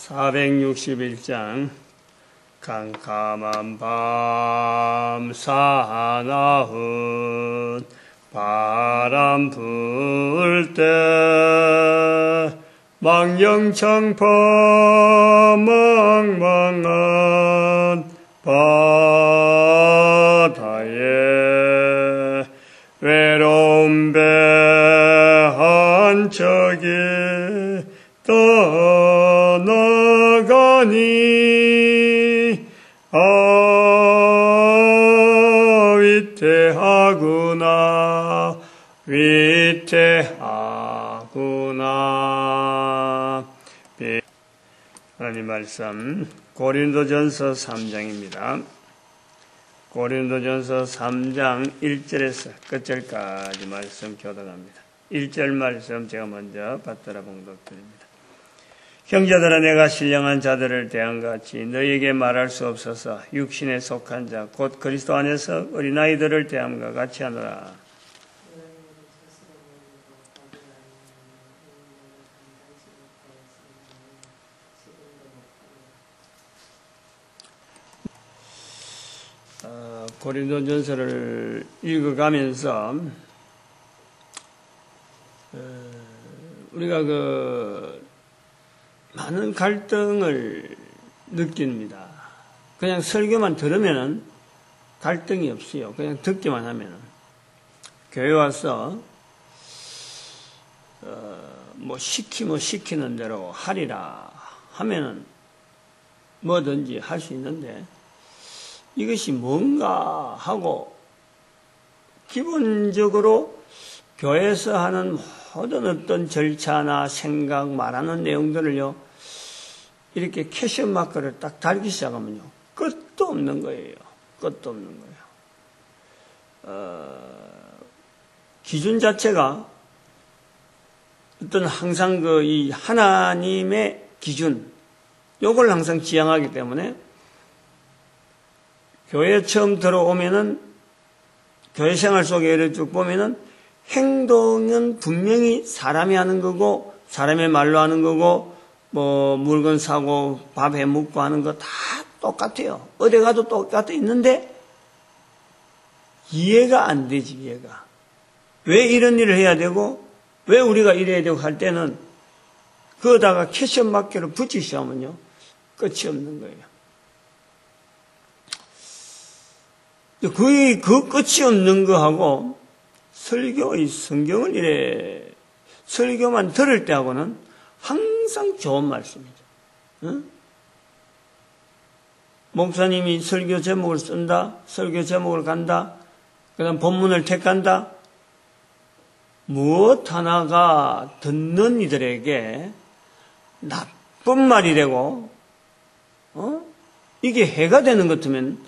461장 캄캄한 밤 사나운 바람 불 때 망령창파 망망한 바다에 외로운 배 한 척이 떠나가니 위태하구나 위태하구나. 하나님 말씀 고린도전서 3장입니다. 고린도전서 3장 1절에서 끝절까지 말씀 교독합니다. 1절 말씀 제가 먼저 받들어 봉독드립니다. 형제들아, 내가 신령한 자들을 대함과 같이 너희에게 말할 수 없어서 육신에 속한 자 곧 그리스도 안에서 어린아이들을 대함과 같이 하노라. 고린도전서를 읽어가면서 우리가 많은 갈등을 느낍니다. 그냥 설교만 들으면은 갈등이 없어요. 그냥 듣기만 하면은. 교회 와서 뭐 시키는 대로 하리라 하면은 뭐든지 할 수 있는데, 이것이 뭔가 하고 기본적으로 교회에서 하는 모든 어떤 절차나 생각, 말하는 내용들을요, 이렇게 캐셔 마크를 딱 달기 시작하면요, 끝도 없는 거예요. 끝도 없는 거예요. 기준 자체가 어떤 항상 이 하나님의 기준, 요걸 항상 지향하기 때문에 교회 처음 들어오면은, 교회 생활 속에 예를 쭉 보면은 행동은 분명히 사람이 하는 거고, 사람의 말로 하는 거고, 뭐 물건 사고 밥 해 먹고 하는 거 다 똑같아요. 어디 가도 똑같아 있는데 이해가 안 되지. 이해가 왜 이런 일을 해야 되고 왜 우리가 이래야 되고 할 때는 그거다가 캐셔 마크를 붙이기 시작하면요, 끝이 없는 거예요. 그 끝이 없는 거하고 설교의 성경을 이래 설교만 들을 때하고는 항상 좋은 말씀이죠. 응? 목사님이 설교 제목을 쓴다, 설교 제목을 간다, 그 다음 본문을 택한다. 무엇 하나가 듣는 이들에게 나쁜 말이 되고, 이게 해가 되는 것 같으면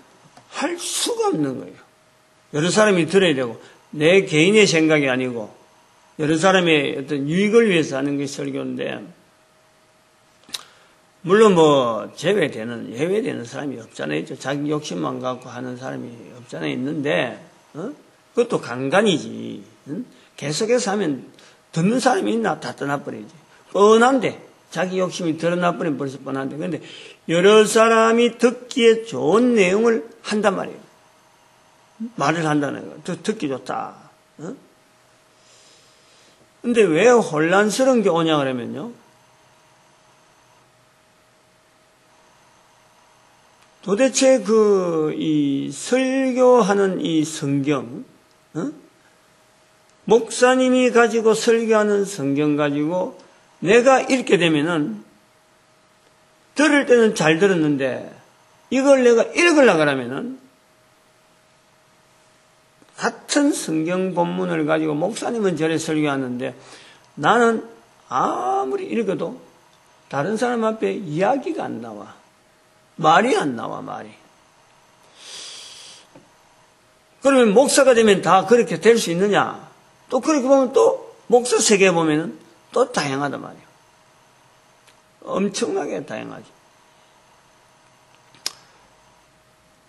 할 수가 없는 거예요. 여러 사람이 들어야 되고, 내 개인의 생각이 아니고 여러 사람의 어떤 유익을 위해서 하는 게 설교인데, 물론 뭐 예외되는 사람이 없잖아요. 자기 욕심만 갖고 하는 사람이 없잖아요. 있는데 그것도 간간이지. 계속해서 하면 듣는 사람이 있나? 다 떠나버리지. 뻔한데, 자기 욕심이 드러나버리면 벌써 뻔한데, 그런데 여러 사람이 듣기에 좋은 내용을 한단 말이에요. 말을 한다는 거. 듣기 좋다. 근데 왜 혼란스러운 게 오냐 그러면요, 도대체 이 설교하는 이 성경, 목사님이 가지고 설교하는 성경 가지고 내가 읽게 되면은, 들을 때는 잘 들었는데 이걸 내가 읽으려고 하면은, 같은 성경 본문을 가지고 목사님은 저래 설교하는데 나는 아무리 읽어도 다른 사람 앞에 이야기가 안 나와. 말이 안 나와, 말이. 그러면 목사가 되면 다 그렇게 될 수 있느냐? 또 그렇게 보면 또 목사 세계에 보면은 또 다양하단 말이에요. 엄청나게 다양하지.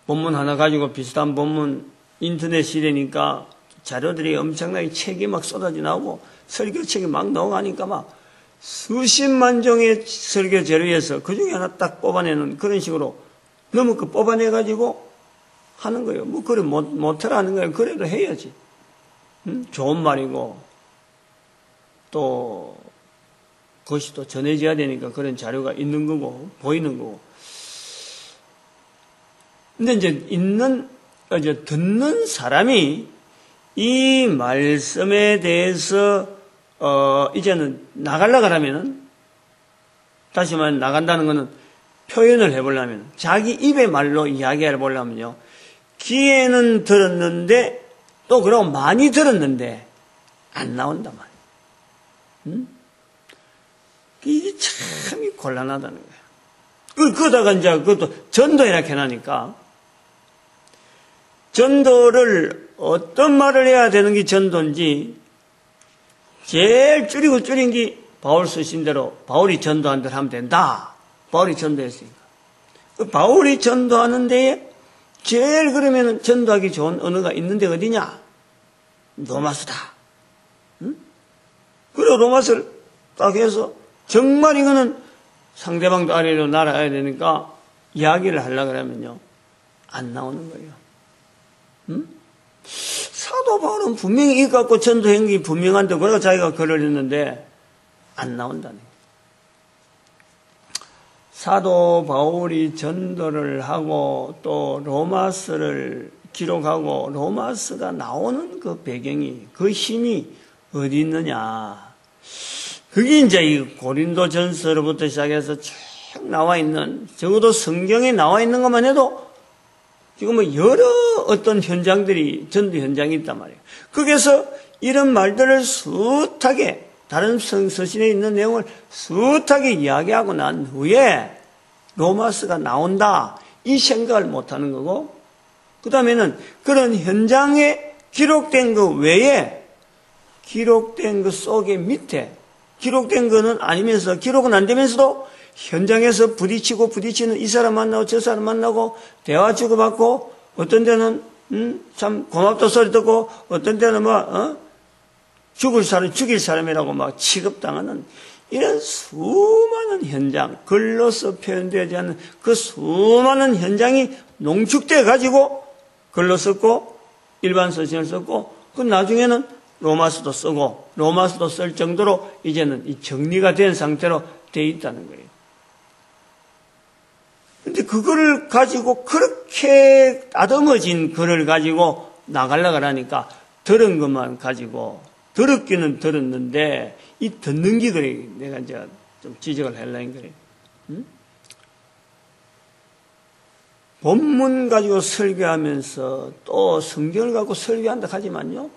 본문 하나 가지고 비슷한 본문, 인터넷 시대니까 자료들이 엄청나게 책이 막 쏟아져 나오고 설교책이 막 나오니까 막 수십만 종의 설교 재료에서 그 중에 하나 딱 뽑아내는 그런 식으로 너무 그 뽑아내가지고 하는 거예요. 뭐, 그래, 못하라는 거예요. 그래도 해야지. 좋은 말이고, 또, 그것이 또 전해져야 되니까 그런 자료가 있는 거고, 보이는 거고. 근데 이제 듣는 사람이 이 말씀에 대해서, 이제는 나가려고 하면은, 다시 말해 나간다는 거는 표현을 해보려면, 자기 입의 말로 이야기해 보려면요. 귀에는 들었는데, 또 그러고 많이 들었는데, 안 나온단 말이에요. 이게 참 곤란하다는 거예요. 그러다가 이제 그것도 전도해라 해놔니까, 전도를 어떤 말을 해야 되는 게 전도인지, 제일 줄인 게 바울 쓰신 대로, 바울이 전도한 대로 하면 된다. 바울이 전도했으니까. 바울이 전도하는 데에 제일 그러면 전도하기 좋은 언어가 있는데 어디냐? 로마서다. 응? 그리고 로마서를 딱 해서 정말 이거는 상대방도 아래로 날아야 되니까 이야기를 하려고 하면요. 안 나오는 거예요. 응? 사도 바울은 분명히 이거 갖고 전도한 게 분명한데 그래서 자기가 글을 했는데 안 나온다는 거예요. 사도 바울이 전도를 하고 또 로마서를 기록하고 로마서가 나오는 그 배경이, 그 힘이 어디 있느냐. 그게 이제 이 고린도 전서로부터 시작해서 쭉 나와 있는, 적어도 성경에 나와 있는 것만 해도 지금 뭐 여러 어떤 현장들이, 전도 현장이 있단 말이에요. 거기서 이런 말들을 숱하게, 다른 서신에 있는 내용을 숱하게 이야기하고 난 후에 로마서가 나온다. 이 생각을 못 하는 거고, 그 다음에는 그런 현장에 기록된 그 외에 기록된 그 속에 밑에 기록된 거는 아니면서 기록은 안 되면서도 현장에서 부딪히는 이 사람 만나고 저 사람 만나고 대화 주고받고 어떤 데는 참 고맙다 소리 듣고 어떤 데는 죽일 사람이라고 막 취급당하는 이런 수많은 현장, 글로서 표현되지 않는 그 수많은 현장이 농축돼 가지고 글로 썼고 일반 서신을 썼고 그 나중에는 로마서도 쓰고 로마서도 쓸 정도로 이제는 이 정리가 된 상태로 돼 있다는 거예요. 근데 그거를 가지고 그렇게 아듬어진 글을 가지고 나가려고 하니까 들은 것만 가지고 들었기는 들었는데 이 듣는 게 그래. 내가 이제 좀 지적을 하려는 거예요. 응? 본문 가지고 설교하면서 또 성경을 갖고 설교한다 하지만요.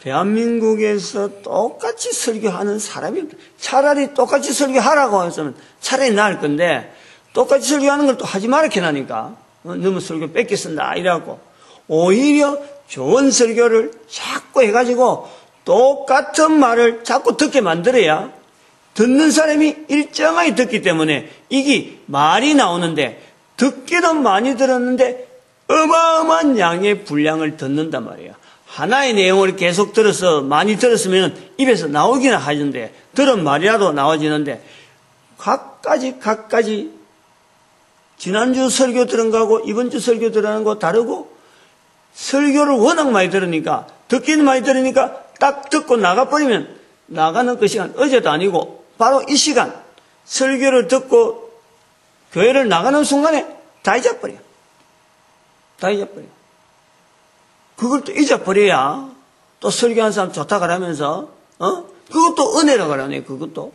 대한민국에서 똑같이 설교하는 사람이 차라리 똑같이 설교하라고 했으면 차라리 나을 건데 똑같이 설교하는 걸 또 하지 말아 해나니까 너무 설교 뺏기 쓴다 이래갖고 오히려 좋은 설교를 자꾸 해가지고 똑같은 말을 자꾸 듣게 만들어야 듣는 사람이 일정하게 듣기 때문에 이게 말이 나오는데 듣기도 많이 들었는데 어마어마한 양의 분량을 듣는단 말이에요. 하나의 내용을 계속 들어서 많이 들었으면 입에서 나오기나 하는데 들은 말이라도 나와지는데 각가지 지난주 설교 들은 거하고 이번 주 설교 들은 거 다르고 설교를 워낙 많이 들으니까 듣기는 많이 들으니까 딱 듣고 나가버리면 나가는 그 시간 어제도 아니고 바로 이 시간 설교를 듣고 교회를 나가는 순간에 다 잊어버려. 그걸 또 잊어버려야 또 설교하는 사람 좋다 그러면서 그것도 은혜라고 그러네. 그것도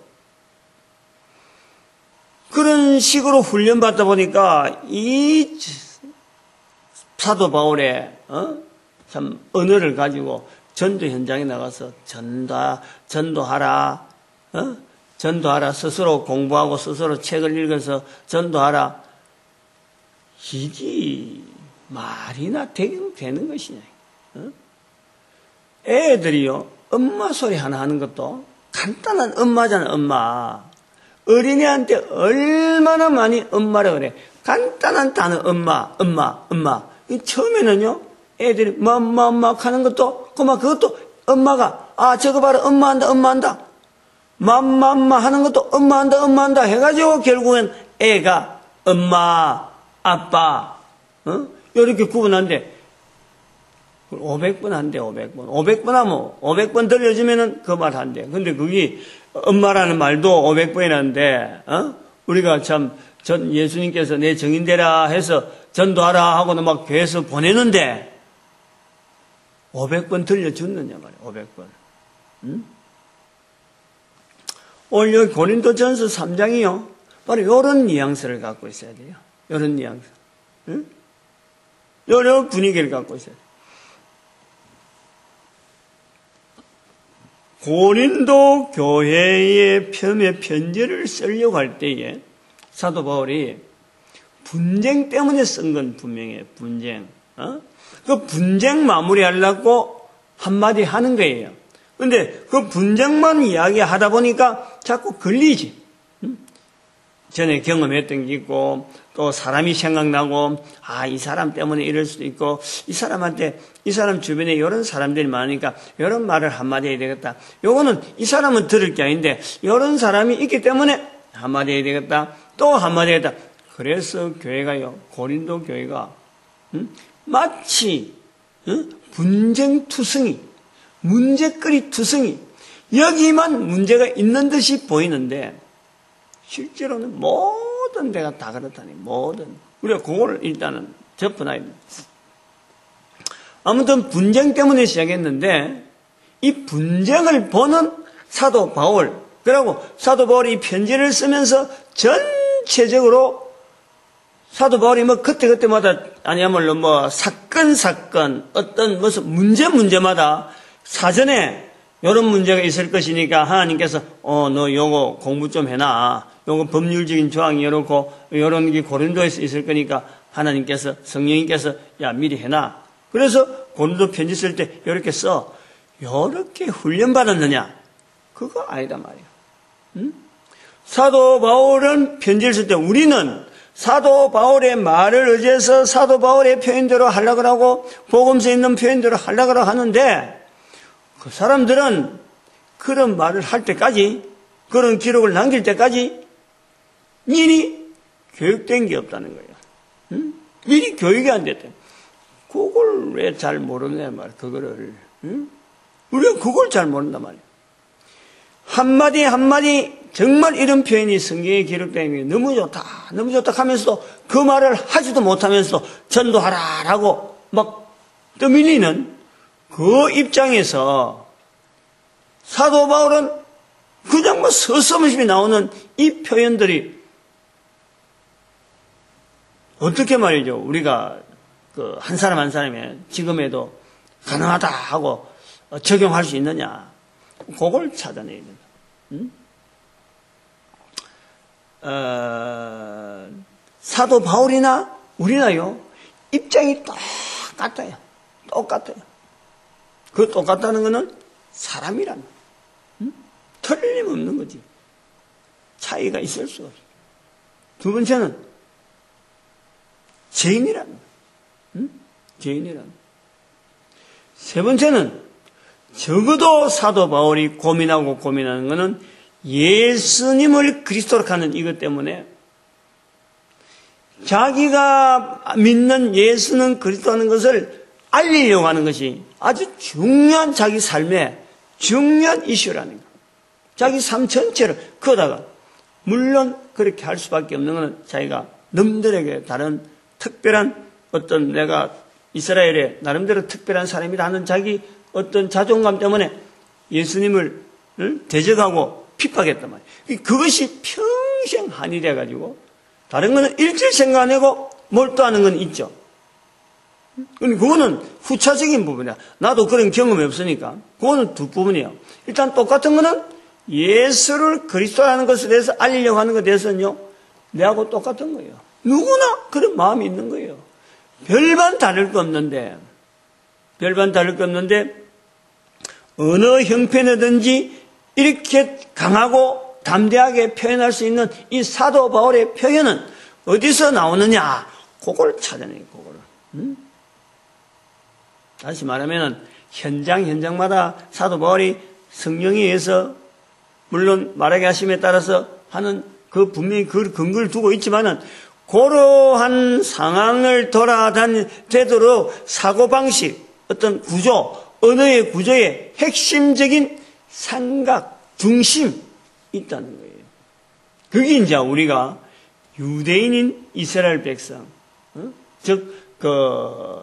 그런 식으로 훈련받다 보니까 이 사도 바울의 참 언어를 가지고 전도 현장에 나가서 전도하라. 스스로 공부하고 스스로 책을 읽어서 전도하라. 이게 말이나 되는 것이냐. 애들이요. 엄마 소리 하나 하는 것도 간단한 엄마잖아. 엄마. 어린이한테 얼마나 많이 엄마라 그래. 간단한 단어 엄마. 처음에는요. 애들이 엄마 하는 것도 그것도 엄마가 저거 봐라 엄마한다. 맘 하는 것도 엄마한다 해가지고 결국엔 애가 엄마, 아빠, 이렇게 구분한대. 500번 한대, 500번. 500번 하면, 500번 들려주면은 그 말 한대. 근데 그게 엄마라는 말도 500번이라는데, 우리가 참, 예수님께서 내 정인되라 해서 전도하라 하고는 막 교회에서 보내는데, 500번 들려줬느냐 말이야, 500번. 응? 오늘 여기 고린도전서 3장이요. 바로 요런 뉘앙스를 갖고 있어야 돼요. 요런 뉘앙스. 응? 요런 분위기를 갖고 있어야 돼요. 고린도 교회의 편지를 쓰려고 할 때에 사도 바울이 분쟁 때문에 쓴 건 분명해요. 분쟁. 그 분쟁 마무리하려고 한마디 하는 거예요. 근데 그 분쟁만 이야기하다 보니까 자꾸 걸리지. 전에 경험했던 게 있고 또 사람이 생각나고 이 사람 때문에 이럴 수도 있고 이 사람 주변에 이런 사람들이 많으니까 이런 말을 한마디 해야 되겠다. 요거는 이 사람은 들을 게 아닌데 이런 사람이 있기 때문에 한마디 해야 되겠다. 또 한마디 해야 되겠다. 그래서 교회가요. 고린도 교회가 마치 분쟁투성이 문제거리 투성이 여기만 문제가 있는 듯이 보이는데 실제로는 모든 데가 다 그렇다니. 모든. 우리가 그걸 일단은 접근해야 됩니다. 아무튼 분쟁 때문에 시작했는데 이 분쟁을 보는 사도 바울, 그리고 사도 바울이 이 편지를 쓰면서 전체적으로 사도 바울이 그때마다 아니야말로 사건 어떤 무슨 문제마다 사전에 이런 문제가 있을 것이니까 하나님께서 너 요거 공부 좀 해놔. 요거 법률적인 조항이 요런 게 고린도에서 있을 거니까 하나님께서 성령님께서 미리 해놔. 그래서 고린도 편지 쓸 때 이렇게 써. 요렇게 훈련 받았느냐? 그거 아니다 말이야. 응? 사도 바울은 편지를 쓸 때 우리는 사도 바울의 말을 의지해서 사도 바울의 표현대로 하려고 하고 복음서에 있는 표현대로 하려고 하는데 그 사람들은 그런 말을 할 때까지, 그런 기록을 남길 때까지 미리 교육된 게 없다는 거예요. 응? 미리 교육이 안 됐대. 그걸 왜 잘 모르냐 말이야. 그거를. 응? 우리가 그걸 잘 모른단 말이야. 한마디 정말 이런 표현이 성경에 기록된 게 너무 좋다 하면서도 그 말을 하지도 못하면서도 전도하라라고 막 떠밀리는 그 입장에서 사도 바울은 그냥 서슴없이 나오는 이 표현들이 어떻게 말이죠? 우리가 한 사람 한 사람의 지금에도 가능하다 하고 적용할 수 있느냐? 그걸 찾아내야 된다. 응? 사도 바울이나 우리나요 입장이 똑같아요. 그 똑같다는 것은 사람이라는 거예요. 응? 틀림없는 거지. 차이가 있을 수 없어. 두 번째는 죄인이라는 거예요. 응? 죄인이라는 거예요. 세 번째는 적어도 사도 바울이 고민하는 것은 예수님을 그리스도로 하는 이것 때문에 자기가 믿는 예수는 그리스도라는 것을 알리려고 하는 것이 아주 중요한 자기 삶의 중요한 이슈라는 거예요. 자기 삶 전체를 그러다가 물론 그렇게 할 수밖에 없는 것은 자기가 남들에게 다른 특별한 어떤 내가 이스라엘의 나름대로 특별한 사람이라는 자기 어떤 자존감 때문에 예수님을 대적하고 핍박했단 말이에요. 그것이 평생 한이 돼가지고 다른 거는 일절 생각 안 하고 몰두하는 건 있죠. 그거는 후차적인 부분이야. 나도 그런 경험이 없으니까 그거는 두 부분이에요. 일단 똑같은 거는 예수를 그리스도라는 것에 대해서 알리려고 하는 것에 대해서는요 내하고 똑같은 거예요. 누구나 그런 마음이 있는 거예요. 별반 다를 거 없는데 어느 형편이든지 이렇게 강하고 담대하게 표현할 수 있는 이 사도 바울의 표현은 어디서 나오느냐? 그걸 찾아내요. 그거를. 다시 말하면 현장마다 사도 바울이 성령에 의해서 물론 말하게 하심에 따라서 하는 그 분명히 그 근거를 두고 있지만은 그러한 상황을 되도록 사고방식, 어떤 구조, 언어의 구조의 핵심적인 생각, 중심이 있다는 거예요. 그게 이제 우리가 유대인인 이스라엘 백성, 즉,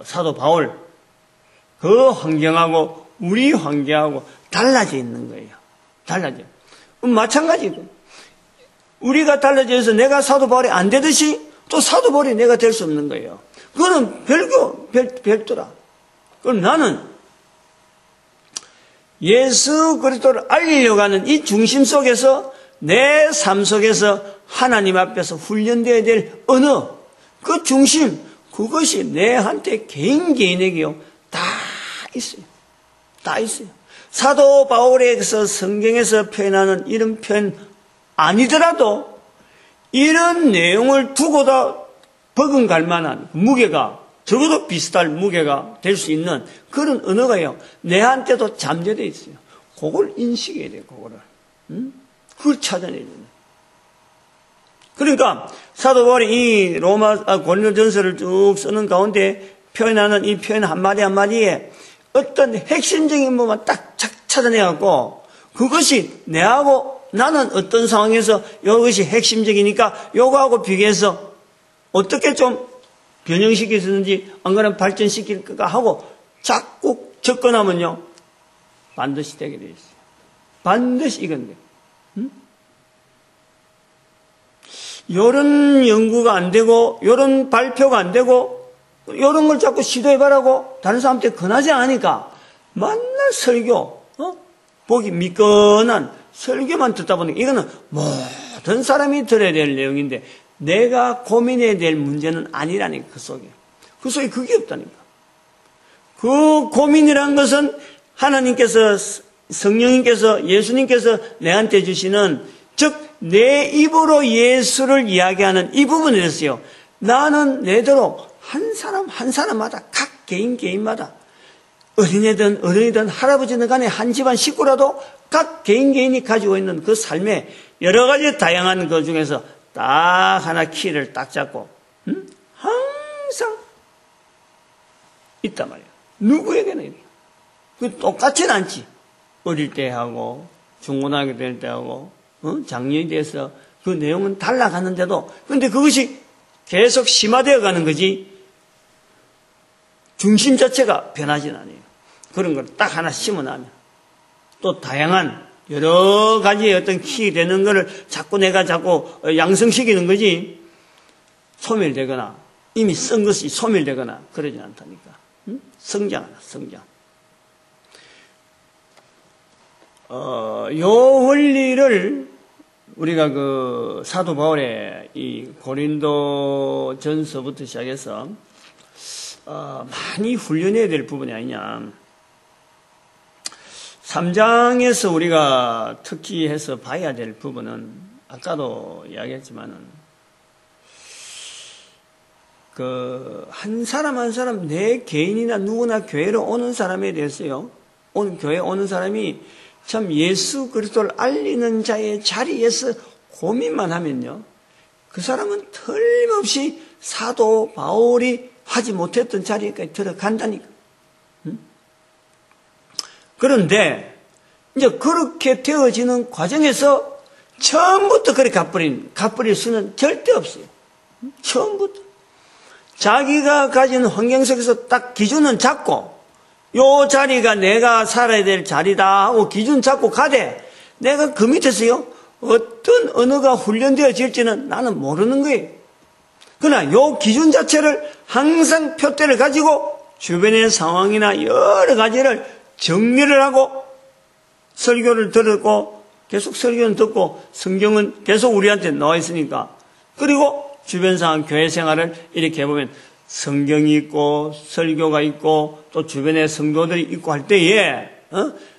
사도 바울, 그 환경하고 우리 환경하고 달라져 있는 거예요. 달라져. 마찬가지고. 우리가 달라져서 내가 사도 바울이 안 되듯이 또 사도 바울이 내가 될 수 없는 거예요. 그거는 별도라. 그럼 나는 예수 그리스도를 알리려고 하는 이 중심 속에서 내 삶 속에서 하나님 앞에서 훈련되어야 될 언어, 그 중심, 그것이 내한테 개인에게요 다 있어요. 다 있어요. 사도 바울에서 성경에서 표현하는 이런 표현 아니더라도 이런 내용을 두고다 버금갈 만한 무게가, 적어도 비슷할 무게가 될 수 있는 그런 언어가요 내한테도 잠재되어 있어요. 그걸 인식해야 돼요. 그거를. 그걸 찾아내야 돼요. 그러니까 사도 바울이 이 고린도전서를 쭉 쓰는 가운데 표현하는 이 표현 한마디 한마디에 어떤 핵심적인 부분만 딱 찾아내갖고 그것이 내하고 나는 어떤 상황에서 이것이 핵심적이니까 요거하고 비교해서 어떻게 좀 변형시킬 수 있는지 안 그러면 발전시킬까 하고 자꾸 접근하면요 반드시 되게 되어 있어요. 반드시 이건데. 요런 연구가 안 되고 요런 발표가 안 되고 요런 걸 자꾸 시도해봐라고 다른 사람한테 권하지 않으니까 맨날 설교, 보기 미끈한 설교만 듣다 보니까 이거는 모든 사람이 들어야 될 내용인데 내가 고민해야 될 문제는 아니라니까. 그 속에 그게 없다니까. 그 고민이란 것은 하나님께서, 성령님께서, 예수님께서 내한테 주시는, 즉 내 입으로 예수를 이야기하는 이 부분에 대해서요 나는 내대로 한 사람 한 사람마다 각 개인마다 어린이든 할아버지든 간에 한 집안 식구라도 각 개인이 가지고 있는 그 삶의 여러 가지 다양한 것 중에서 딱 하나 키를 딱 잡고 항상 있단 말이에요. 누구에게나 그 똑같지는 않지. 어릴 때 하고 중고등학교 될 때 하고 장년이 돼서 그 내용은 달라가는데도 그런데 그것이 계속 심화되어 가는 거지 중심 자체가 변하지는 않아요. 그런 걸 딱 하나 심어나면 또 다양한 여러 가지의 어떤 키 되는 거를 내가 자꾸 양성시키는 거지 소멸되거나 이미 쓴 것이 소멸되거나 그러지 않다니까. 성장하라, 성장. 요 원리를 우리가 그 사도 바울의 이 고린도 전서부터 시작해서 많이 훈련해야 될 부분이 아니냐. 3장에서 우리가 특히 해서 봐야 될 부분은 아까도 이야기했지만은 그 한 사람 한 사람 내 개인이나 누구나 교회로 오는 사람에 대해서요. 교회 오는 사람이 참 예수 그리스도를 알리는 자의 자리에서 고민만 하면요. 그 사람은 틀림없이 사도 바울이 하지 못했던 자리까지 들어간다니까. 그런데 이제 그렇게 되어지는 과정에서 처음부터 그렇게 갚버릴 수는 절대 없어요. 처음부터. 자기가 가진 환경 속에서 딱 기준은 잡고 요 자리가 내가 살아야 될 자리다 하고 기준 잡고 가되 내가 그 밑에서요 어떤 언어가 훈련되어질지는 나는 모르는 거예요. 그러나 요 기준 자체를 항상 표대를 가지고 주변의 상황이나 여러 가지를 정리를 하고 설교를 들었고 계속 설교는 듣고 성경은 계속 우리한테 나와 있으니까 그리고 주변 상황 교회 생활을 이렇게 해보면 성경이 있고 설교가 있고 또 주변에 성도들이 있고 할 때에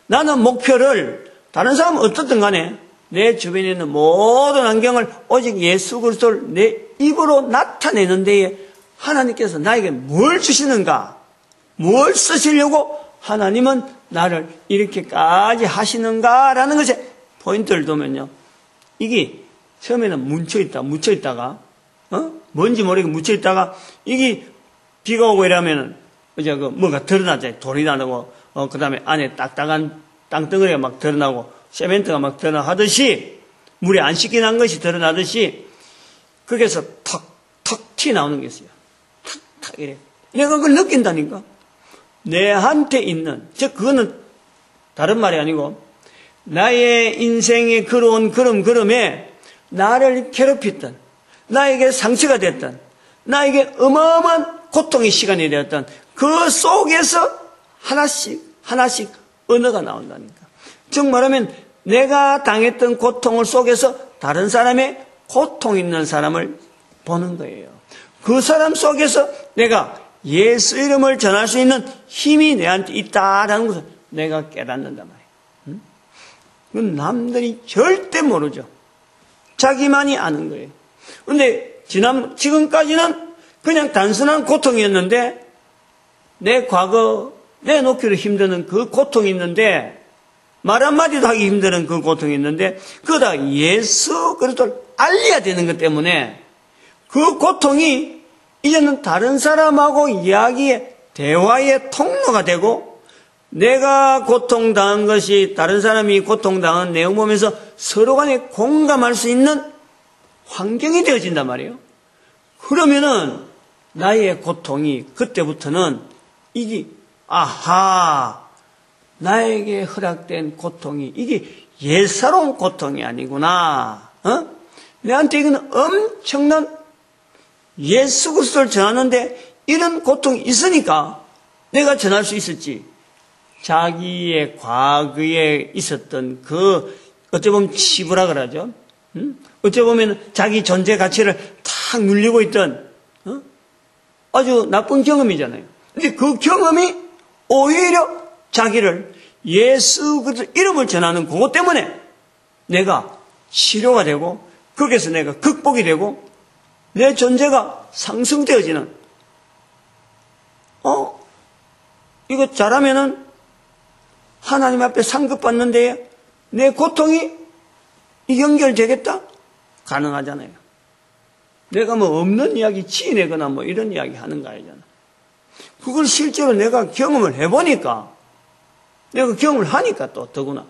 나는 목표를 다른 사람은 어떻든 간에 내 주변에 있는 모든 환경을 오직 예수 그리스도를 내 입으로 나타내는 데에 하나님께서 나에게 뭘 주시는가, 뭘 쓰시려고 하나님은 나를 이렇게까지 하시는가라는 것에 포인트를 두면요. 이게 처음에는 묻혀있다가, 뭔지 모르게 묻혀있다가, 이게 비가 오고 이러면은, 이제 뭐가 드러나잖아요. 돌이 나고, 그 다음에 안에 딱딱한 땅덩어리가 막 드러나고, 세멘트가 막 드러나하듯이, 물에 안 씻긴 한 것이 드러나듯이, 거기에서 탁 튀어나오는 게 있어요. 탁 이래. 내가 그걸 느낀다니까. 내한테 있는, 그거는 다른 말이 아니고, 나의 인생에 걸어온 걸음에 나를 괴롭혔던, 나에게 상처가 됐던, 나에게 어마어마한 고통의 시간이 되었던 그 속에서 하나씩 언어가 나온다니까. 즉 말하면 내가 당했던 고통을 속에서 다른 사람의 고통 있는 사람을 보는 거예요. 그 사람 속에서 내가 예수 이름을 전할 수 있는 힘이 내한테 있다라는 것을 내가 깨닫는단 말이에요. 그건 남들이 절대 모르죠. 자기만이 아는 거예요. 그런데 지금까지는 그냥 단순한 고통이었는데 내 과거 내놓기로 힘드는 그 고통이 있는데 말 한마디도 하기 힘드는 그 고통이 있는데 그러다 예수 그리스도를 알려야 되는 것 때문에 그 고통이 이제는 다른 사람하고 이야기의 대화의 통로가 되고 내가 고통당한 것이 다른 사람이 고통당한 내용 보면서 서로 간에 공감할 수 있는 환경이 되어진단 말이에요. 그러면은 나의 고통이 그때부터는 이게 나에게 허락된 고통이 이게 예사로운 고통이 아니구나. 내한테 이거는 엄청난 예수 그리스도를 전하는데 이런 고통이 있으니까 내가 전할 수 있을지 자기의 과거에 있었던 그 어찌 보면 치부라 그러죠. 어찌 보면 자기 존재 가치를 탁 눌리고 있던 아주 나쁜 경험이잖아요. 근데 그 경험이 오히려 자기를 예수 그리스도 이름을 전하는 그것 때문에 내가 치료가 되고 거기에서 내가 극복이 되고 내 존재가 상승되어지는 이거 잘하면은 하나님 앞에 상급받는데 내 고통이 연결되겠다? 가능하잖아요. 내가 뭐 없는 이야기 치내거나 뭐 이런 이야기 하는 거 아니잖아. 그걸 실제로 내가 경험을 해보니까 내가 경험을 하니까 또 더구나.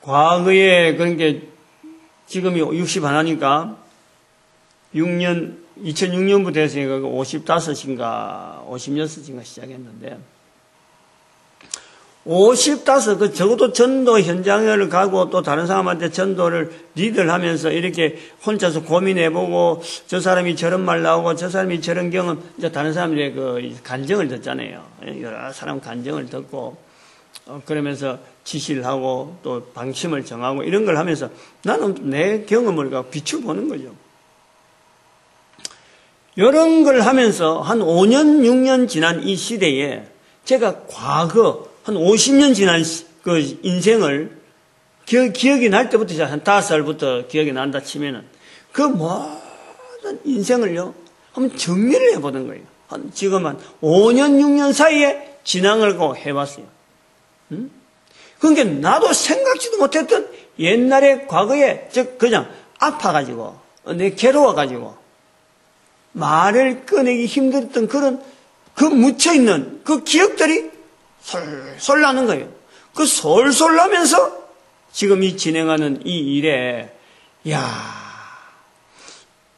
과거에 그런 게 지금이 60 하나니까 2006년부터 했으니까 55인가 56인가 시작했는데 55 적어도 전도 현장을 가고 또 다른 사람한테 전도를 리드를 하면서 이렇게 혼자서 고민해보고 저 사람이 저런 말 나오고 저 사람이 저런 경험 이제 다른 사람들의 그 간증을 듣잖아요. 여러 사람 간증을 듣고 그러면서 지시를 하고 또 방침을 정하고 이런 걸 하면서 나는 내 경험을 비춰보는 거죠. 이런 걸 하면서 한 5년, 6년 지난 이 시대에 제가 과거 한 50년 지난 그 인생을 기억이 날 때부터 한 5살부터 기억이 난다 치면은 그 모든 인생을요 한번 정리를 해보는 거예요. 지금 한 5년, 6년 사이에 진앙을 해봤어요. 그러니까 나도 생각지도 못했던 옛날에 과거에 그냥 아파가지고 내 괴로워가지고 말을 꺼내기 힘들었던 그런 그 묻혀있는 그 기억들이 솔솔 나는 거예요. 그 솔솔 나면서 지금 이 진행하는 이 일에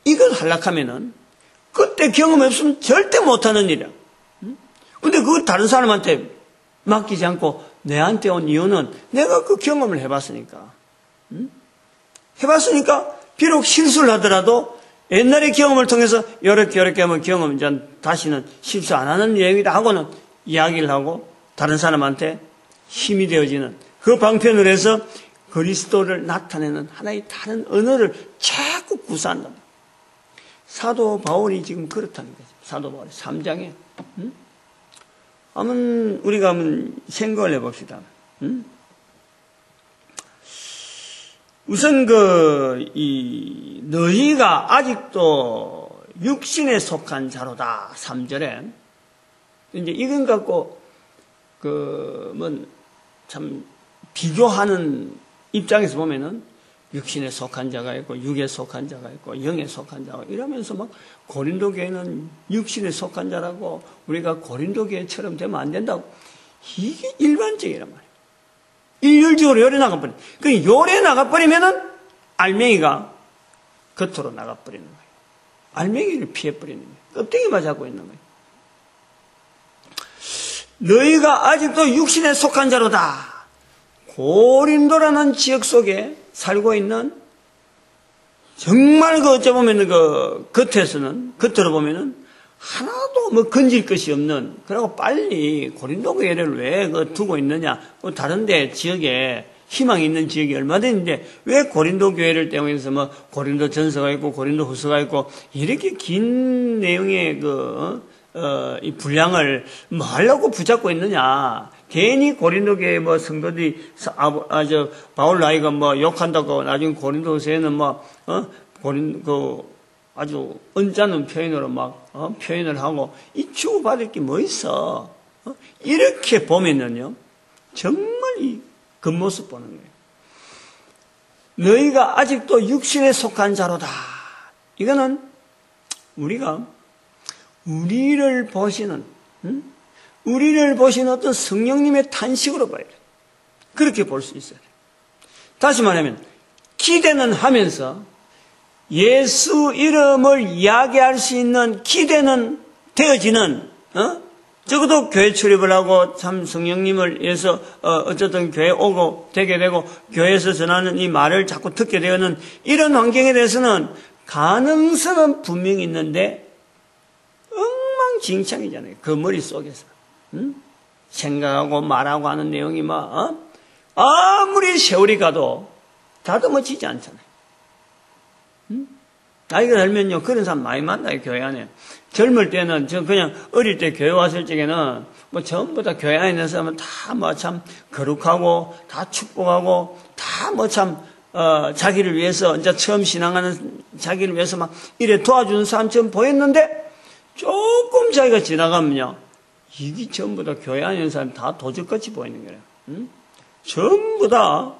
이걸 하려면은 그때 경험이 없으면 절대 못하는 일이야. 근데 그거 다른 사람한테 맡기지 않고 내한테 온 이유는 내가 그 경험을 해봤으니까. 해봤으니까 비록 실수를 하더라도 옛날의 경험을 통해서 이렇게 하면 경험 이제 다시는 실수 안 하는 내용이다 하고는 이야기를 하고 다른 사람한테 힘이 되어지는 그 방편을 해서 그리스도를 나타내는 하나의 다른 언어를 자꾸 구사한다. 사도 바울이 지금 그렇다는 거죠. 사도 바울이 3장에. 우리가 한번 생각을 해봅시다. 우선 너희가 아직도 육신에 속한 자로다. 3절에. 이제 이건 갖고, 참 비교하는 입장에서 보면은 육신에 속한 자가 있고 육에 속한 자가 있고 영에 속한 자가 이러면서 막 고린도 교회는 육신에 속한 자라고 우리가 고린도 교회처럼 되면 안 된다고 이게 일반적이란 말이에요. 일률적으로 요래 나가버려. 그 요래 나가버리면은 알맹이가 겉으로 나가버리는 거예요. 알맹이를 피해버리는 거예요. 껍데기만 잡고 있는 거예요. 너희가 아직도 육신에 속한 자로다. 고린도라는 지역 속에 살고 있는 정말 그 어찌 보면 그 겉으로 보면은 하나도 뭐 건질 것이 없는, 그러고 빨리 고린도 교회를 왜 두고 있느냐. 다른데 지역에 희망이 있는 지역이 얼마나 있는데 왜 고린도 교회를 때문에서 뭐 고린도 전서가 있고 고린도 후서가 있고 이렇게 긴 내용의 이 분량을 뭐 하려고 붙잡고 있느냐. 괜히 고린도 교회 뭐 성도들이 바울 나이가 뭐 욕한다고 나중에 고린도 후서에는 아주 언짢은 표현으로 표현을 하고 이 주고받을 게 뭐 있어. 이렇게 보면은요 정말 이 겉모습 보는 거예요. 너희가 아직도 육신에 속한 자로다. 이거는 우리가 우리를 보시는 어떤 성령님의 탄식으로 봐야 돼요. 그렇게 볼 수 있어요. 다시 말하면 기대는 하면서 예수 이름을 이야기할 수 있는 기대는 되어지는, 적어도 교회 출입을 하고 참 성령님을 위해서 어쨌든 교회 오고 되게 되고 교회에서 전하는 이 말을 자꾸 듣게 되는 이런 환경에 대해서는 가능성은 분명히 있는데 엉망진창이잖아요. 그 머릿속에서. 생각하고 말하고 하는 내용이 아무리 세월이 가도 다듬어지지 않잖아요. 나이가 들면요, 그런 사람 많이 만나요, 교회 안에. 젊을 때는, 저 그냥 어릴 때 교회 왔을 적에는, 전부 다 교회 안에 있는 사람은 다 참 거룩하고, 다 축복하고, 다 자기를 위해서, 이제 처음 신앙하는 자기를 위해서 이래 도와주는 사람처럼 보였는데, 조금 자기가 지나가면요, 이게 전부 다 교회 안에 있는 사람이 다 도적같이 보이는 거예요. 전부 다,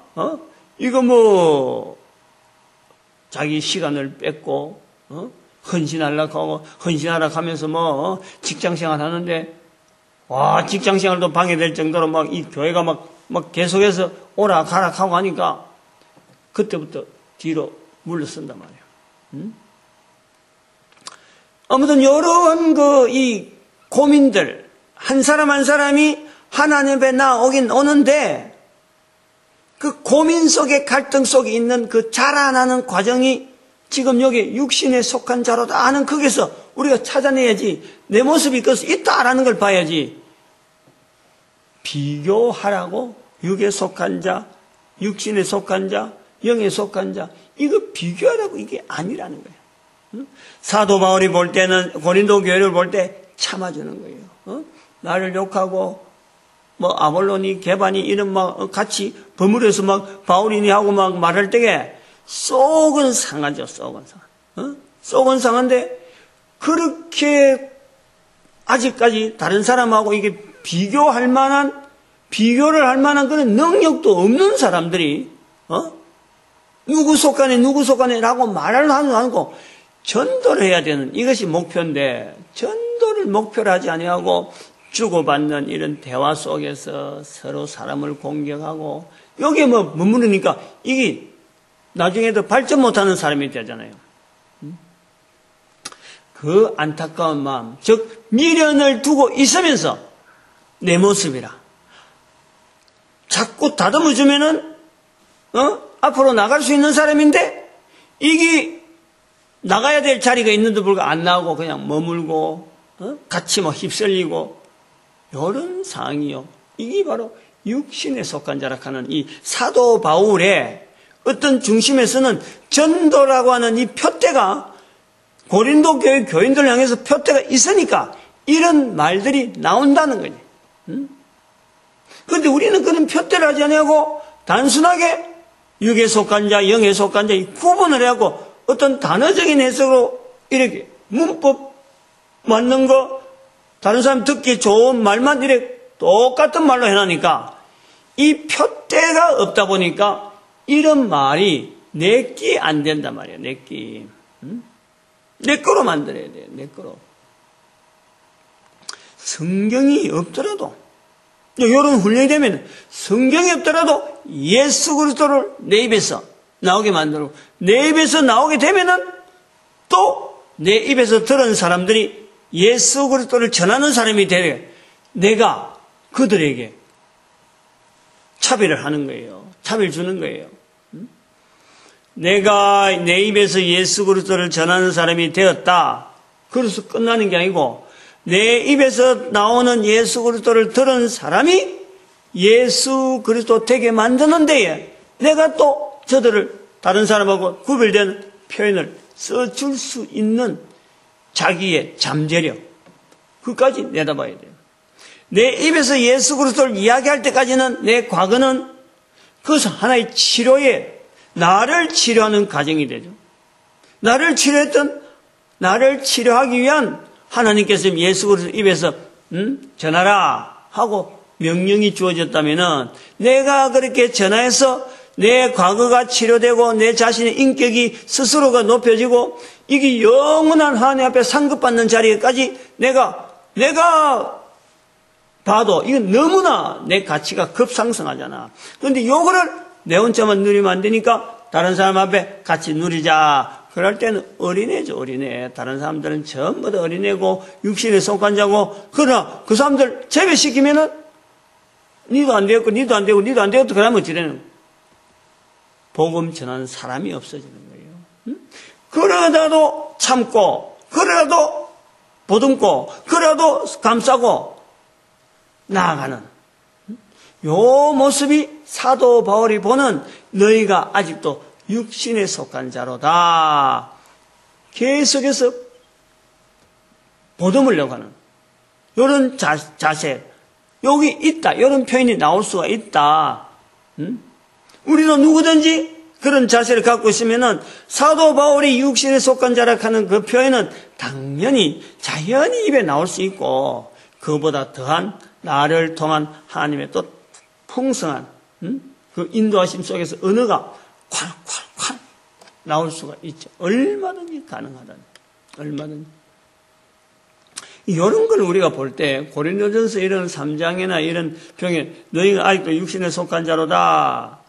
이거 자기 시간을 뺏고, 헌신하려고 하고, 헌신하려고 하면서 직장생활 하는데, 직장생활도 방해될 정도로 이 교회가 계속해서 오락가락하고 하니까, 그때부터 뒤로 물러선단 말이에요. 아무튼, 이런 이 고민들, 한 사람 한 사람이 하나님 앞에 나오긴 오는데, 그 고민 속에 갈등 속에 있는 그 자라나는 과정이 지금 여기 육신에 속한 자로다 하는 거기서 우리가 찾아내야지. 내 모습이 그것이 있다라는 걸 봐야지. 비교하라고 육에 속한 자, 육신에 속한 자, 영에 속한 자, 이거 비교하라고 이게 아니라는 거예요. 사도 바울이 볼 때는 고린도 교회를 볼 때 참아주는 거예요. 나를 욕하고 아볼로니, 게바니, 이런 같이 버무려서 바울이니 하고 말할 때에 속은 상하죠, 속은 상하. 속은 상한데, 그렇게 아직까지 다른 사람하고 이게 비교를 할 만한 그런 능력도 없는 사람들이, 누구 속하네 라고 말을 하는 않고 전도를 해야 되는 이것이 목표인데, 전도를 목표로 하지 아니하고 주고받는 이런 대화 속에서 서로 사람을 공격하고 여기에 머무르니까 이게 나중에도 발전 못하는 사람이 되잖아요. 그 안타까운 마음, 즉 미련을 두고 있으면서 내 모습이라 자꾸 다듬어주면은 앞으로 나갈 수 있는 사람인데 이게 나가야 될 자리가 있는데도 불구하고 안 나오고 그냥 머물고 같이 휩쓸리고 이런 상황이요. 이게 바로 육신에 속한 자라 하는 이 사도 바울의 어떤 중심에서는 전도라고 하는 이 표대가 고린도 교회 교인들을 향해서 표대가 있으니까 이런 말들이 나온다는 거지. 그런데 우리는 그런 표대를 하지 않냐고 단순하게 육에 속한 자, 영에 속한 자 구분을 하고 어떤 단어적인 해석으로 이렇게 문법 맞는 거 다른 사람 듣기 좋은 말만 이렇게 똑같은 말로 해놓으니까 이 표대가 없다 보니까 이런 말이 내끼 안 된단 말이에요. 내끼. 내 거로 만들어야 돼요. 내 거로. 성경이 없더라도, 이런 훈련이 되면 성경이 없더라도 예수 그리스도를 내 입에서 나오게 만들고, 내 입에서 나오게 되면은 또 내 입에서 들은 사람들이 예수 그리스도를 전하는 사람이 되게 내가 그들에게 차별을 하는 거예요. 차별 주는 거예요. 내가 내 입에서 예수 그리스도를 전하는 사람이 되었다. 그래서 끝나는 게 아니고 내 입에서 나오는 예수 그리스도를 들은 사람이 예수 그리스도 되게 만드는 데에 내가 또 저들을 다른 사람하고 구별되는 표현을 써줄 수 있는 자기의 잠재력, 그까지 내다봐야 돼요. 내 입에서 예수 그리스도를 이야기할 때까지는 내 과거는 그것은 하나의 치료에 나를 치료하는 과정이 되죠. 나를 치료하기 위한 하나님께서 예수 그리스도 입에서 전하라 하고 명령이 주어졌다면은 내가 그렇게 전하여서 내 과거가 치료되고 내 자신의 인격이 스스로가 높여지고 이게 영원한 하나님 앞에 상급받는 자리에까지 내가 봐도 이건 너무나 내 가치가 급상승하잖아. 그런데 요거를 내 혼자만 누리면 안 되니까 다른 사람 앞에 같이 누리자. 그럴 때는 어린애죠, 어린애. 다른 사람들은 전부 다 어린애고 육신에 속한 자고, 그러나 그 사람들 제외시키면은 니도 안 되었고 니도 안 되고 니도 안 되었고 그러면 어찌되는 복음 전하는 사람이 없어지는 거예요. 그러다도 참고, 그러다도 보듬고, 그러다도 감싸고 나아가는 요 모습이 사도 바울이 보는 너희가 아직도 육신에 속한 자로다. 계속해서 보듬으려고 하는 이런 자세, 여기 있다. 이런 표현이 나올 수가 있다. 우리도 누구든지 그런 자세를 갖고 있으면은 사도 바울이 육신에 속한 자라 하는 그 표현은 당연히 자연히 입에 나올 수 있고, 그보다 더한 나를 통한 하나님의 또 풍성한 그 인도하심 속에서 언어가 콸콸콸 나올 수가 있죠. 얼마든지 가능하다니. 얼마든지. 이런 걸 우리가 볼 때 고린도전서 이런 3장이나 이런 병에 너희가 아직도 육신에 속한 자로다.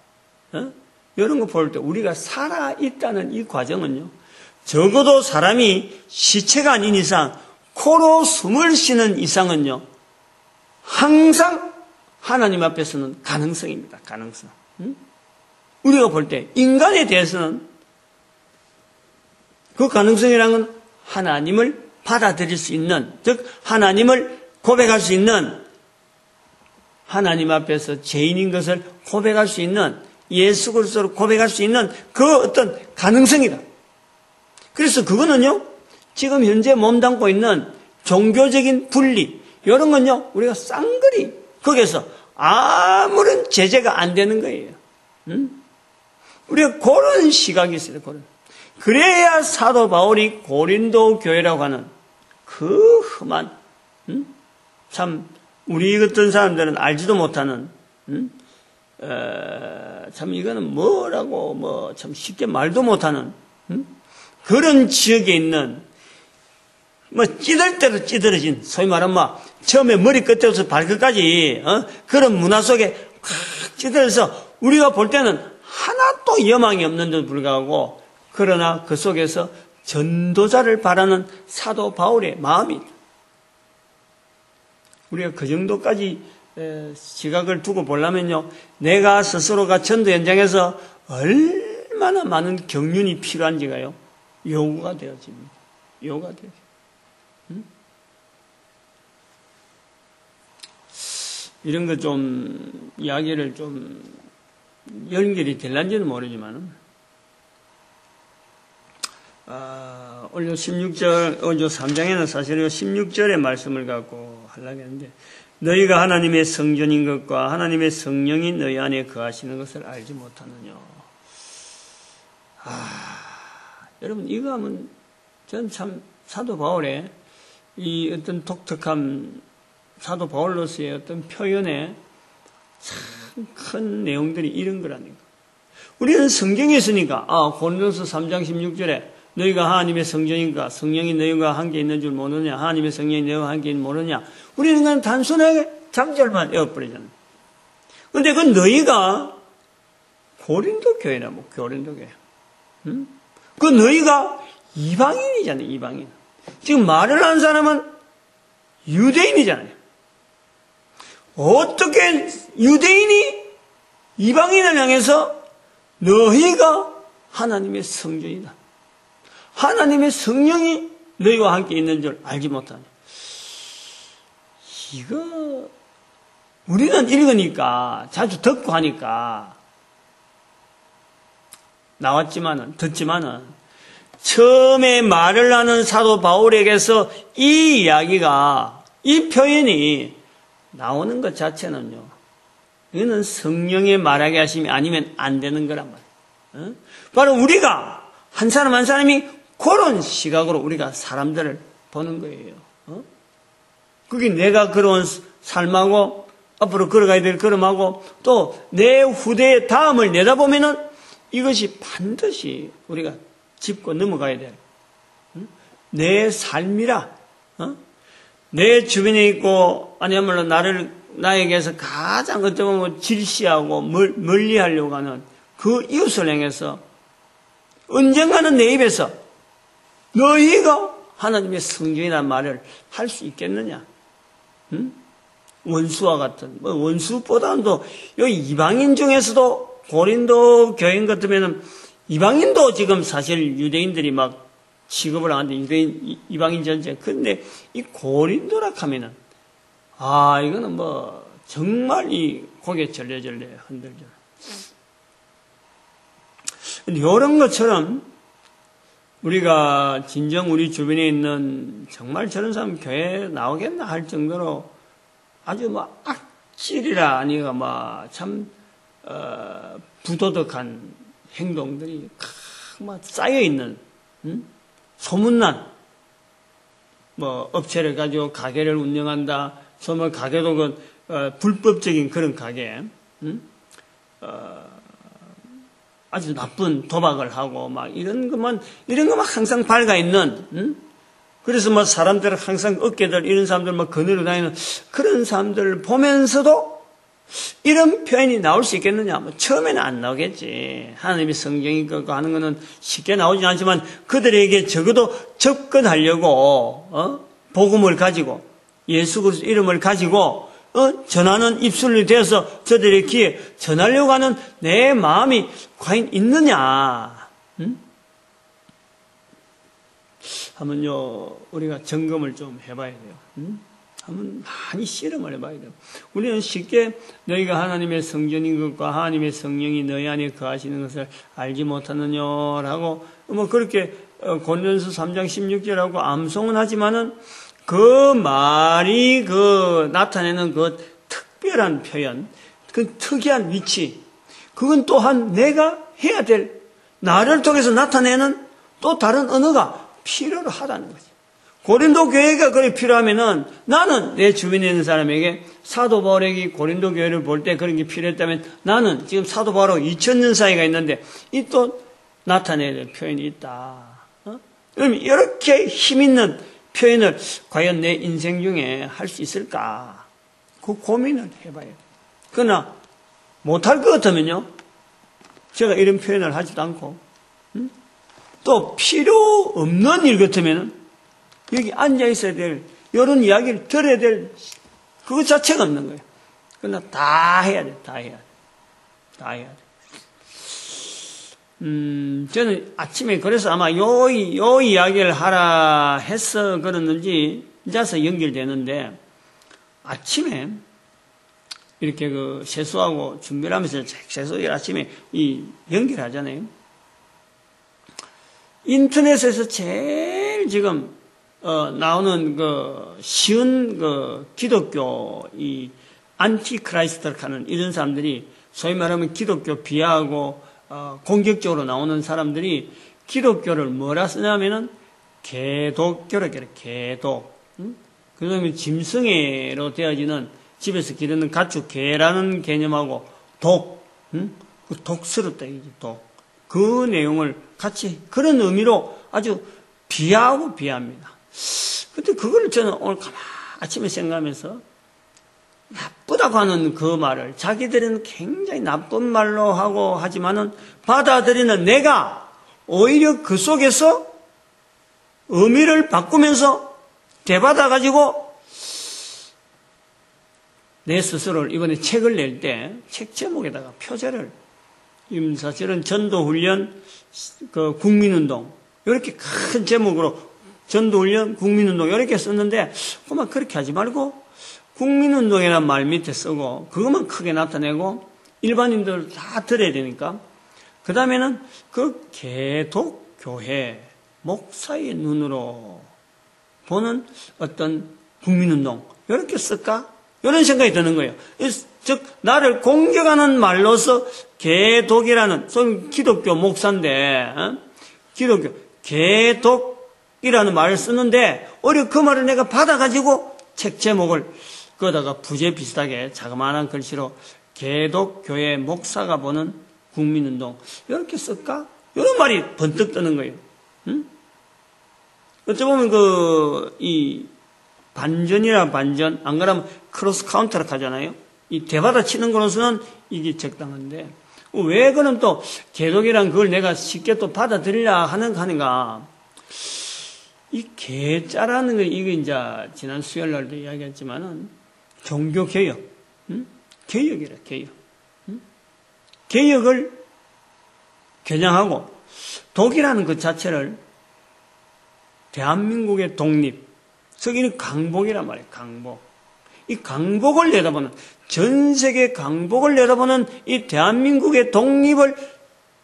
이런 거 볼 때 우리가 살아있다는 이 과정은요, 적어도 사람이 시체가 아닌 이상 코로 숨을 쉬는 이상은요 항상 하나님 앞에서는 가능성입니다. 가능성. 우리가 볼 때 인간에 대해서는 그 가능성이라는 건 하나님을 받아들일 수 있는, 즉 하나님을 고백할 수 있는, 하나님 앞에서 죄인인 것을 고백할 수 있는, 예수 그리스도를 고백할 수 있는 그 어떤 가능성이다. 그래서 그거는요, 지금 현재 몸담고 있는 종교적인 분리, 이런 건요, 우리가 쌍그리 거기에서 아무런 제재가 안 되는 거예요. 우리가 그런 시각이 있어요. 그래야 사도 바울이 고린도 교회라고 하는 그 험한, 참 우리 같은 사람들은 알지도 못하는, 참 이거는 뭐라고 참 쉽게 말도 못하는 그런 지역에 있는 찌들 대로 찌들어진, 소위 말하면 처음에 머리 끝에서 발끝까지 그런 문화 속에 확 찌들어서 우리가 볼 때는 하나도 여망이 없는데도 불구하고, 그러나 그 속에서 전도자를 바라는 사도 바울의 마음이, 우리가 그 정도까지 시각을 두고 보려면요, 내가 스스로가 전도 현장에서 얼마나 많은 경륜이 필요한지가요 요구가 되어집니다. 요구가 되어집니다. 이런 거 좀 이야기를 좀 연결이 될런지는 모르지만은, 오늘 16절, 3장에는 사실 16절의 말씀을 갖고 하려고 했는데, 너희가 하나님의 성전인 것과 하나님의 성령이 너희 안에 거하시는 것을 알지 못하느냐. 여러분, 이거 하면 전 참 사도 바울의 이 어떤 독특한 사도 바울로서의 어떤 표현에 참 큰 내용들이 이런 거라니까. 우리는 성경에 있으니까, 고린도서 3장 16절에 너희가 하나님의 성전인가 성령이 너희와 함께 있는 줄 모르느냐, 하나님의 성령이 너희와 함께 있는 줄 모르느냐. 우리는 그냥 단순하게 장절만 외워버리잖아요. 근데 그 너희가 고린도 교회라, 고린도 교회. 그 너희가 이방인이잖아요, 이방인. 지금 말을 하는 사람은 유대인이잖아요. 어떻게 유대인이 이방인을 향해서 너희가 하나님의 성전이다, 하나님의 성령이 너희와 함께 있는 줄 알지 못하냐. 이거 우리는 읽으니까 자주 듣고 하니까 나왔지만은 듣지만은 처음에 말을 하는 사도 바울에게서 이 이야기가, 이 표현이 나오는 것 자체는요, 이거는 성령의 말하게 하심이 아니면 안 되는 거란 말이에요. 바로 우리가 한 사람 한 사람이 그런 시각으로 우리가 사람들을 보는 거예요. 그게 내가 걸어온 삶하고 앞으로 걸어가야 될 걸음하고 또 내 후대의 다음을 내다보면은 이것이 반드시 우리가 짚고 넘어가야 돼. 내 삶이라, 내 주변에 있고 아니야말로 나에게서 가장 어떻게 보면 질시하고 멀리 하려고 하는 그 이웃을 향해서 언젠가는 내 입에서 너희가 하나님의 성전이라는 말을 할 수 있겠느냐? 원수와 같은, 원수보다는 또 여기 이방인 중에서도 고린도 교인 같으면은 이방인도 지금 사실 유대인들이 막 취급을 하는데 유대인, 이방인 전체. 근데 이 고린도라 하면은 이거는 정말 이 고개 절레절레 흔들죠. 이런 것처럼 우리가 진정 우리 주변에 있는 정말 저런 사람 교회에 나오겠나 할 정도로 아주 악질이라 아니가 참 부도덕한 행동들이 쌓여 있는, 소문난 업체를 가지고 가게를 운영한다. 소문 가게도 불법적인 그런 가게, 아주 나쁜 도박을 하고 이런 것만 항상 밝아 있는, 그래서 사람들 항상 어깨들 이런 사람들 거느려 다니는 그런 사람들을 보면서도 이런 표현이 나올 수 있겠느냐? 처음에는 안 나오겠지. 하나님의 성경이 그거 하는 거는 쉽게 나오진 않지만 그들에게 적어도 접근하려고 복음을 가지고 예수 그리스도 이름을 가지고 전하는 입술이 되어서 저들의 귀에 전하려고 하는 내 마음이 과연 있느냐? 한번요 우리가 점검을 좀 해봐야 돼요. 한번 많이 실험을 해봐야 돼요. 우리는 쉽게 너희가 하나님의 성전인 것과 하나님의 성령이 너희 안에 거하시는 것을 알지 못하느냐라고 그렇게 고린도서 3장 16절하고 암송은 하지만은 그 말이 나타내는 그 특별한 표현, 그 특이한 위치, 그건 또한 내가 해야 될, 나를 통해서 나타내는 또 다른 언어가 필요로 하다는 거지. 고린도 교회가 그게 필요하면은 나는 내 주변에 있는 사람에게 사도 바울에게 고린도 교회를 볼 때 그런 게 필요했다면 나는 지금 사도 바울하고 2000년 사이가 있는데 이 또 나타내야 될 표현이 있다. 그럼 이렇게 힘있는 표현을 과연 내 인생 중에 할 수 있을까? 그 고민을 해봐야 돼. 그러나 못할 것 같으면요, 제가 이런 표현을 하지도 않고, 또 필요 없는 일 같으면 여기 앉아 있어야 될, 이런 이야기를 들어야 될 그것 자체가 없는 거예요. 그러나 다 해야 돼, 다 해야 돼. 다 해야 돼. 저는 아침에 그래서 아마 요 이야기를 하라 해서 그랬는지 이제서 연결되는데, 아침에 이렇게 세수하고 준비를 하면서 세수일 아침에 연결하잖아요. 인터넷에서 제일 지금 나오는 쉬운 기독교 안티크라이스트를 하는 이런 사람들이 소위 말하면 기독교 비하하고 공격적으로 나오는 사람들이 기독교를 뭐라 쓰냐면은 개독교라 그래. 개독. 그 다음에 짐승애로 되어지는 집에서 기르는 가축 개라는 개념하고 독, 그 독스럽다, 이게 독. 그 내용을 같이 그런 의미로 아주 비하하고 비합니다. 근데 그걸 저는 오늘 아침에 생각하면서 나쁘다고 하는 그 말을 자기들은 굉장히 나쁜 말로 하고 하지만은 받아들이는 내가 오히려 그 속에서 의미를 바꾸면서 되받아가지고 내 스스로를 이번에 책을 낼 때 책 제목에다가 표제를 사실은 전도훈련, 그 국민운동 이렇게 큰 제목으로 전도훈련, 국민운동 이렇게 썼는데 그만 그렇게 하지 말고 국민운동이라는 말 밑에 쓰고 그것만 크게 나타내고 일반인들 다 들어야 되니까 그 다음에는 그 개독교회 목사의 눈으로 보는 어떤 국민운동 이렇게 쓸까? 이런 생각이 드는 거예요. 즉 나를 공격하는 말로서 개독이라는 기독교 목사인데 기독교 개독이라는 말을 쓰는데 오히려 그 말을 내가 받아가지고 책 제목을 거기다가 부제 비슷하게 자그마한 글씨로 개독교회 목사가 보는 국민운동 이렇게 쓸까? 이런 말이 번뜩 뜨는 거예요. 어찌 보면 이 반전이라 반전, 안 그러면 크로스 카운터라 하잖아요. 이 대받아 치는 거로서는 이게 적당한데, 왜 그럼 또 개독이란 그걸 내가 쉽게 또 받아들이려 하는가. 이 개자라는 거, 이게 이제 지난 수요일 날도 이야기했지만은, 종교개혁, 개혁이라, 개혁. 개혁을 겨냥하고, 독이라는 그 자체를 대한민국의 독립, 저기는 강복이란 말이에요, 강복. 이 강복을 내다보는, 전 세계 강복을 내다보는 이 대한민국의 독립을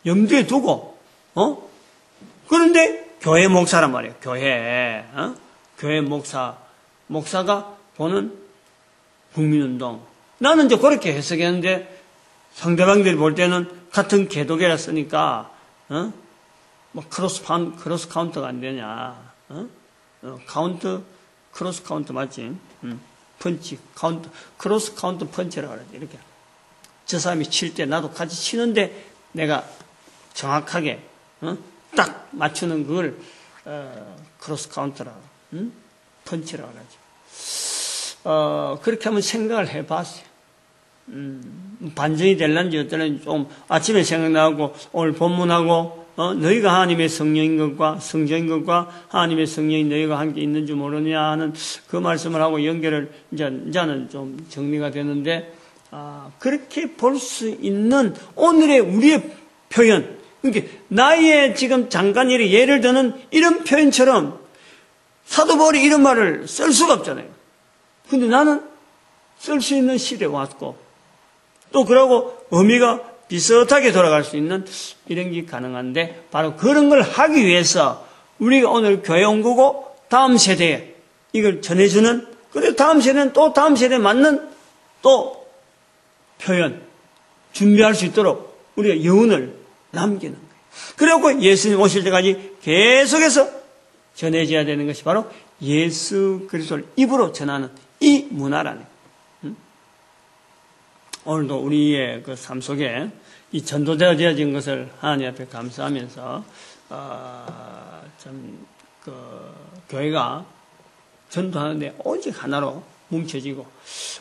염두에 두고, 그런데 교회 목사란 말이에요, 교회. 교회 목사가 보는 국민운동. 나는 이제 그렇게 해석했는데, 상대방들이 볼 때는 같은 개독이라 쓰니까, 뭐 크로스 카운터가 안 되냐, 크로스 카운트 맞지? 펀치, 카운트, 크로스 카운트 펀치라고 그러지. 이렇게. 저 사람이 칠 때 나도 같이 치는데 내가 정확하게, 딱 맞추는 그걸, 크로스 카운트라고, 펀치라고 그러지. 그렇게 한번 생각을 해 봤어요. 반전이 될란지 어떨는지 좀 아침에 생각나고 오늘 본문하고 너희가 하나님의 성령인 것과 성전인 것과 하나님의 성령이 너희가 함께 있는 줄 모르냐 하는 그 말씀을 하고 연결을 이제는 좀 정리가 되는데 그렇게 볼 수 있는 오늘의 우리의 표현 그러니까 나의 지금 잠깐 예를 드는 이런 표현처럼 사도 바울이 이런 말을 쓸 수가 없잖아요. 근데 나는 쓸 수 있는 시대에 왔고 또 그러고 의미가 비슷하게 돌아갈 수 있는 이런 게 가능한데 바로 그런 걸 하기 위해서 우리가 오늘 교회 온 거고 다음 세대에 이걸 전해주는 그리고 다음 세대는 또 다음 세대에 맞는 또 표현 준비할 수 있도록 우리가 여운을 남기는 거예요. 그리고 예수님 오실 때까지 계속해서 전해져야 되는 것이 바로 예수 그리스도를 입으로 전하는 이 문화라는 거예요. 오늘도 우리의 그 삶 속에 이 전도되어진 것을 하나님 앞에 감사하면서 교회가 전도하는데 오직 하나로 뭉쳐지고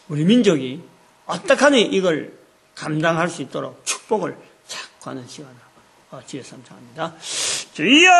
우리 민족이 어떡하니 이걸 감당할 수 있도록 축복을 찾고 하는 시간을 지혜 삼창합니다. 주여!